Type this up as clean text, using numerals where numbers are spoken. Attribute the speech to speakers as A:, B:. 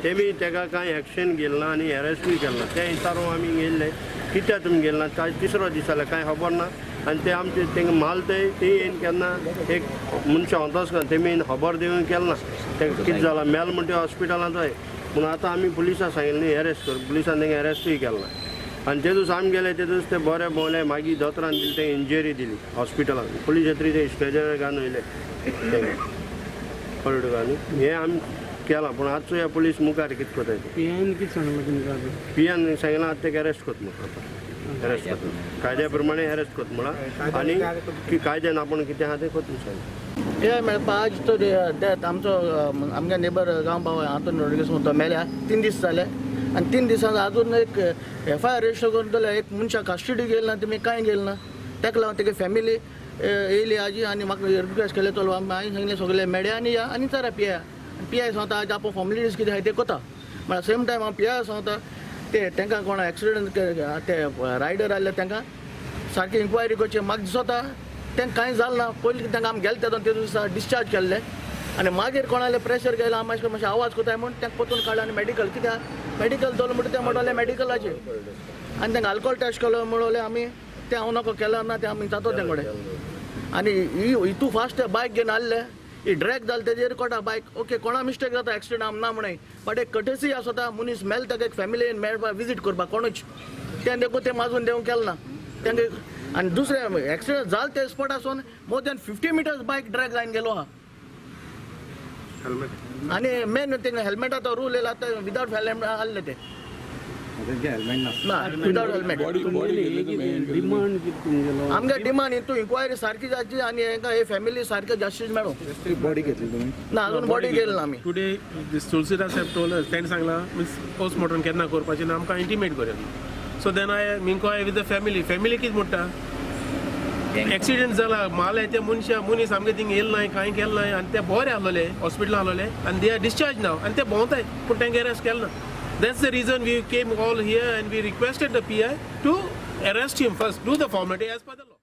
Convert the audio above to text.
A: तेमी ताका कांय एक्शन घेतलं ना आनी अरेस्टूय केलें ना ते विचारून आमी गेल्ले कित्याक तुमी गेले ना काय तिसरो दीस जाल्यार कांय खबर ना आनी ते आमचे तेंका माल ते येवन केन्ना एक मनशां वता आसतना तेमी खबर दिवन केलें ना तेंका कितें जालां मेल म्हणटा हॉस्पिटलांत जाय पूण आतां आमी पुलिसांक सांगिल्लें अरेस्ट कर पुलिसान तेंका अरेस्टूय केलें ना आनी ते दीस आमी गेले ते दीस ते बरे भोंवले मागीर दोतोरान दिली ते इंजरी दिली हॉस्पिटलांत पुलीस येतरी ते स्टेजर घालून वयले तेंका कळ्ळें तुका न्ही हें आमी केलां पूण आजचो ह्या पुलीस मुखार कितें कोताय
B: पीएन कितें सांगलां तुमकां
A: पीएन सांगलां आतां तेका अरेस्ट कोत म्हणून अरेस्ट कोत कायद्या प्रमाणे अरेस्ट कोत म्हणून आनी कायद्यान आपूण कितें आहा तें कोत सांग
C: हे मेळपा आज तो डेथ आमचो आमगे नेबर गांव भाव आंतोनी रोड्रिगेज म्हणून तो मेल्या 3 दीस जाले आनी 3 दिसांत अजून एक FIR रजिस्टर करून जाल्यार एक मनशा कस्टडी गेल ना तुमी कांय गेल ना तेका लागून तेगे फॅमिली येयली आजी आनी म्हाका रिक्वेस्ट केले चलो हांवें सांगलें सगळे मेड्यांनी या आनी चरा PI सांगता आज आपण फॉर्मेलिटीज कितें आहाय ते कोता म्हळ्यार सेम टायम हांव PI सांगता ते तांकां कोणा एक्सिडेंट ते रायडर आसले तांकां सारकी इन्क्वायरी करची म्हाका दिसता तांकां कांय जालें ना पयलीं तांकां आमी गेले ते दिसा डिस्चार्ज केल्ले आनी मागीर कोणाले प्रेशर केला हांव मातशें आवाज कोताय म्हूण तांकां परतून काडला आनी मेडिकल कित्याक मेडिकल दवरलें म्हणटा ते म्हणटाले मेडिकलाचेर आनी तांकां आल्कोहोल टेस्ट केलो म्हणले आमी ते हांव नाका केला ना ते आमी जातो ते कडेन आनी हितू फास्ट ते बायक घेवन आसले ही ड्रॅग जालें तेजेर कोटा बायक ओके कोणा मिस्टेक जाता एक्सिडेंट आम ना म्हणून बट एक कटेसी आसता मनीस मेल ताका एक फॅमिलीन मेळपाक विजीट करपाक कोणूच तें देखून ते माजून देवंक केलें ना तांकां आनी दुसरें एक्सिडेंट जालें ते स्पॉटासून मोर दॅन 50 मिटर्स बायक ड्रॅग लायन गेलो आहा आनी मेन तेंगा हेल्मेटाचो रूल येयला आतां विदावट हेल्मेट आसले ते ना विदावट हेल्मेट
B: डिमांड कितें
C: आमगे डिमांड हितू इन्क्वायरी सारकी जावची आनी हांकां हे फॅमिली सारके जस्टीस मेळो
D: बॉडी घेतली तुमी
C: ना अजून बॉडी गेली ना आमी
E: today this Tulsidas have told us ताणें सांगलां मिन्स पोस्टमॉर्टम केन्ना करपाचें ना आमकां इंटिमेट करया सो देन हांव इंक्वायर विथ द फॅमिली कितें म्हणटा एक्सिडेंट जाला माल आहे ते मनीस आमगे थिंग येयले नाय कांय केलें नाय आनी ते बरे आहलोले हॉस्पिटलांत आहलोले आनी दे आर डिस्चार्ज नाव आनी ते भोंवताय पूण तांकां अरेस्ट केलें ना that's the reason we came all here and we requested the PI to arrest him first, do the formality as per the law.